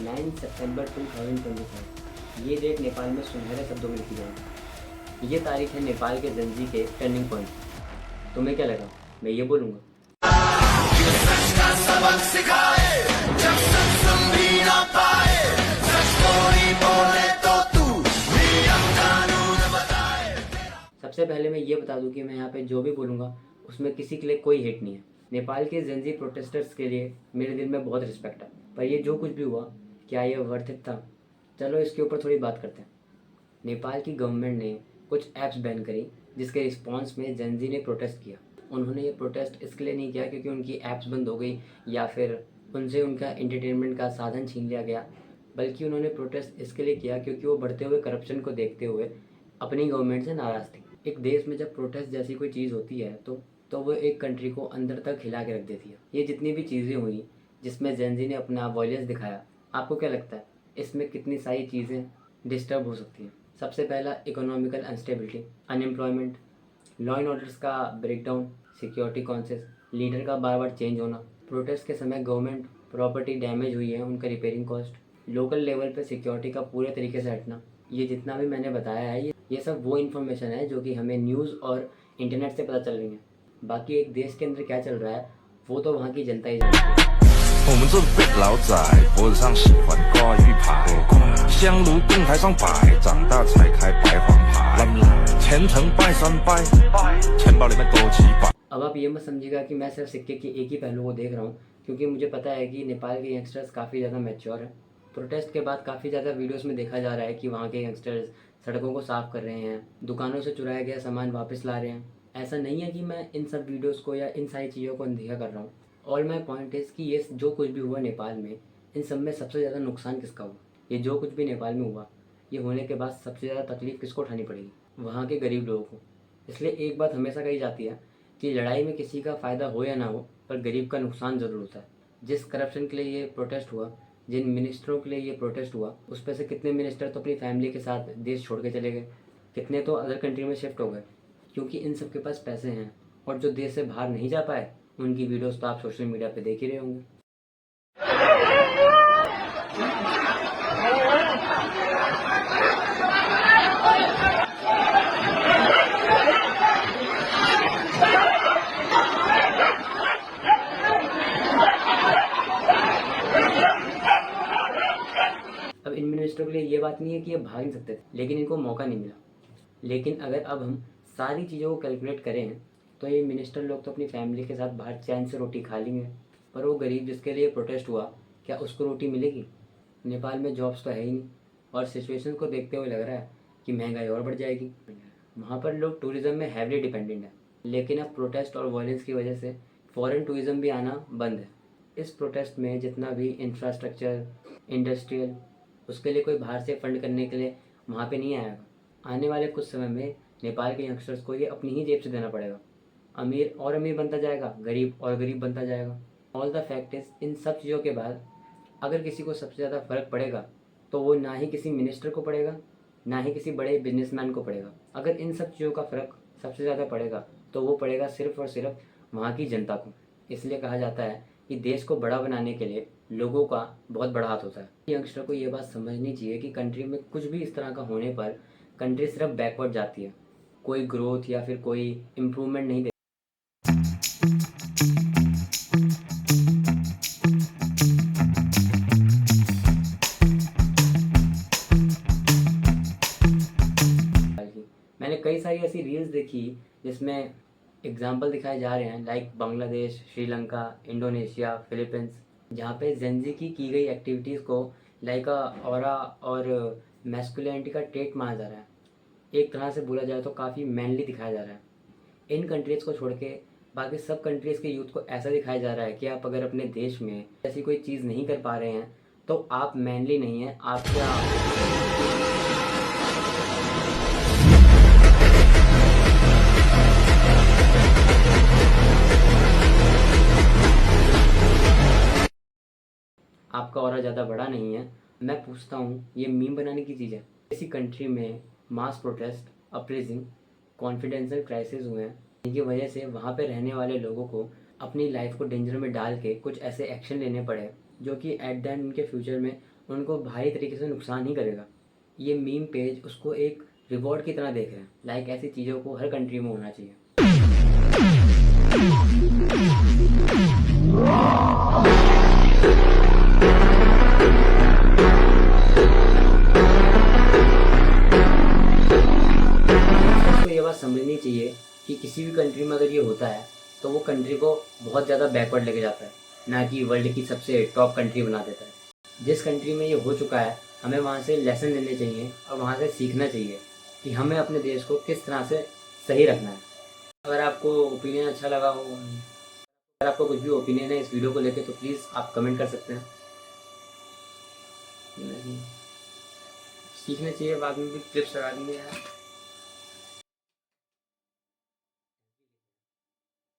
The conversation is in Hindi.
9 सितंबर 2025। ये डेट नेपाल में सुनहरे शब्दों में लिखी जाएगी। ये तारीख है नेपाल के ज़िंदगी के टर्निंग पॉइंट। तुम्हें क्या लगा मैं ये बोलूँगा? सबसे पहले मैं ये बता दूं कि मैं यहाँ पे जो भी बोलूँगा उसमें किसी के लिए कोई हेट नहीं है। नेपाल के जेनजी प्रोटेस्टर्स के लिए मेरे दिल में बहुत रिस्पेक्ट है, पर ये जो कुछ भी हुआ क्या ये वर्थ इट था? चलो इसके ऊपर थोड़ी बात करते हैं। नेपाल की गवर्नमेंट ने कुछ ऐप्स बैन करी जिसके रिस्पॉन्स में जेनजी ने प्रोटेस्ट किया। उन्होंने ये प्रोटेस्ट इसके लिए नहीं किया क्योंकि उनकी ऐप्स बंद हो गई या फिर उनसे उनका एंटरटेनमेंट का साधन छीन लिया गया, बल्कि उन्होंने प्रोटेस्ट इसके लिए किया क्योंकि वो बढ़ते हुए करप्शन को देखते हुए अपनी गवर्नमेंट से नाराज़ थी। एक देश में जब प्रोटेस्ट जैसी कोई चीज़ होती है तो वो एक कंट्री को अंदर तक हिला के रख देती है। ये जितनी भी चीज़ें हुई जिसमें जेनजी ने अपना वॉयलेंस दिखाया, आपको क्या लगता है इसमें कितनी सारी चीज़ें डिस्टर्ब हो सकती हैं? सबसे पहला, economical instability, unemployment, law and orders का ब्रेकडाउन, सिक्योरिटी कॉन्शियस, लीडर का बार बार चेंज होना, प्रोटेस्ट के समय गवर्नमेंट प्रॉपर्टी डैमेज हुई है उनका रिपेयरिंग कॉस्ट, लोकल लेवल पे सिक्योरिटी का पूरे तरीके से हटना। ये जितना भी मैंने बताया है ये सब वो इन्फॉर्मेशन है जो कि हमें न्यूज़ और इंटरनेट से पता चल रही है। बाकी एक देश के अंदर क्या चल रहा है वो तो वहाँ की जनता ही जानती है। 我们这辈老仔脖子上喜欢挂玉牌，香炉供台上摆，长大才开白黄牌，虔诚拜三拜，钱包里面多几百。 अब आप ये मत समझिएगा कि मैं सिर्फ सिक्के के एक ही पहलू को देख रहा हूँ, क्योंकि मुझे पता है कि नेपाल के यंगस्टर्स काफ़ी ज़्यादा मैच्योर हैं। प्रोटेस्ट के बाद काफ़ी ज़्यादा वीडियोस में देखा जा रहा है कि वहाँ के यंगस्टर्स सड़कों को साफ़ कर रहे हैं, दुकानों से चुराया गया सामान वापस ला रहे हैं। ऐसा नहीं है कि मैं इन सब वीडियोज़ को या इन सारी चीज़ों को अनदेखा कर रहा हूँ। ऑल माई पॉइंट इज़ कि ये जो कुछ भी हुआ नेपाल में, इन सब में सबसे ज़्यादा नुकसान किसका हुआ? ये जो कुछ भी नेपाल में हुआ, ये होने के बाद सबसे ज़्यादा तकलीफ़ किसको उठानी पड़ेगी? वहाँ के गरीब लोगों को। इसलिए एक बात हमेशा कही जाती है कि लड़ाई में किसी का फ़ायदा हो या ना हो, पर गरीब का नुकसान ज़रूर होता है। जिस करप्शन के लिए ये प्रोटेस्ट हुआ, जिन मिनिस्टरों के लिए ये प्रोटेस्ट हुआ, उस पर से कितने मिनिस्टर तो अपनी फैमिली के साथ देश छोड़ के चले गए, कितने तो अदर कंट्री में शिफ्ट हो गए, क्योंकि इन सब के पास पैसे हैं। और जो देश से बाहर नहीं जा पाए उनकी वीडियोस तो आप सोशल मीडिया पे देख ही रहे होंगे। अब इन मिनिस्टरों के लिए ये बात नहीं है कि ये भाग नहीं सकते थे, लेकिन इनको मौका नहीं मिला। लेकिन अगर अब हम सारी चीज़ों को कैलकुलेट करें तो ये मिनिस्टर लोग तो अपनी फैमिली के साथ बाहर चैन से रोटी खा लेंगे, पर वो गरीब जिसके लिए प्रोटेस्ट हुआ, क्या उसको रोटी मिलेगी? नेपाल में जॉब्स तो है ही नहीं, और सिचुएशन को देखते हुए लग रहा है कि महंगाई और बढ़ जाएगी। वहाँ पर लोग टूरिज़्म में हैवली डिपेंडेंट है, लेकिन अब प्रोटेस्ट और वायलेंस की वजह से फॉरेन टूरिज़्म भी आना बंद है। इस प्रोटेस्ट में जितना भी इंफ्रास्ट्रक्चर, इंडस्ट्रियल, उसके लिए कोई बाहर से फंड करने के लिए वहाँ पे नहीं आएगा। आने वाले कुछ समय में नेपाल के यंगस्टर्स को ये अपनी ही जेब से देना पड़ेगा। अमीर और अमीर बनता जाएगा, गरीब और गरीब बनता जाएगा। ऑल द फैक्ट इज, इन सब चीज़ों के बाद अगर किसी को सबसे ज़्यादा फ़र्क पड़ेगा तो वो ना ही किसी मिनिस्टर को पड़ेगा, ना ही किसी बड़े बिजनेसमैन को पड़ेगा। अगर इन सब चीज़ों का फ़र्क सबसे ज़्यादा पड़ेगा तो वो पड़ेगा सिर्फ़ और सिर्फ वहाँ की जनता को। इसलिए कहा जाता है कि देश को बड़ा बनाने के लिए लोगों का बहुत बड़ा हाथ होता है। यंगस्टर को ये बात समझनी चाहिए कि कंट्री में कुछ भी इस तरह का होने पर कंट्री सिर्फ बैकवर्ड जाती है, कोई ग्रोथ या फिर कोई इम्प्रूवमेंट नहीं दे। मैंने कई सारी ऐसी रील्स देखी जिसमें एग्जाम्पल दिखाए जा रहे हैं, like Bangladesh, Sri Lanka, Indonesia, Philippines, जहाँ पे जेंजी की गई एक्टिविटीज़ को लाइक ऑरा और मैस्कुलिनिटी का ट्रेट माना जा रहा है। एक तरह से बोला जाए तो काफ़ी मैनली दिखाया जा रहा है। इन कंट्रीज़ को छोड़ के बाकी सब कंट्रीज़ के यूथ को ऐसा दिखाया जा रहा है कि आप अगर अपने देश में ऐसी कोई चीज़ नहीं कर पा रहे हैं तो आप मैनली नहीं हैं, आप क्या आपका ऑरा ज़्यादा बड़ा नहीं है। मैं पूछता हूँ, ये मीम बनाने की चीज़ है? इसी कंट्री में मास प्रोटेस्ट, अपरेजिंग, कॉन्फिडेंशियल क्राइसिस हुए हैं, जिनकी वजह से वहाँ पे रहने वाले लोगों को अपनी लाइफ को डेंजर में डाल के कुछ ऐसे एक्शन लेने पड़े जो कि एट द एंड उनके फ्यूचर में उनको भारी तरीके से नुकसान ही करेगा। ये मीम पेज उसको एक रिवॉर्ड की तरह देख रहे हैं। लाइक ऐसी चीज़ों को हर कंट्री में होना चाहिए। तो ये बात समझनी चाहिए कि किसी भी कंट्री में अगर ये होता है तो वो कंट्री को बहुत ज़्यादा बैकवर्ड लेके जाता है, ना कि वर्ल्ड की सबसे टॉप कंट्री बना देता है। जिस कंट्री में ये हो चुका है हमें वहाँ से लेसन लेने चाहिए और वहाँ से सीखना चाहिए कि हमें अपने देश को किस तरह से सही रखना है। अगर आपको ओपिनियन अच्छा लगा हो, अगर आपको कुछ भी ओपिनियन है इस वीडियो को लेके, तो प्लीज़ आप कमेंट कर सकते हैं। सीखना चाहिए, बाद में भी क्लिप्स लगा देंगे यार।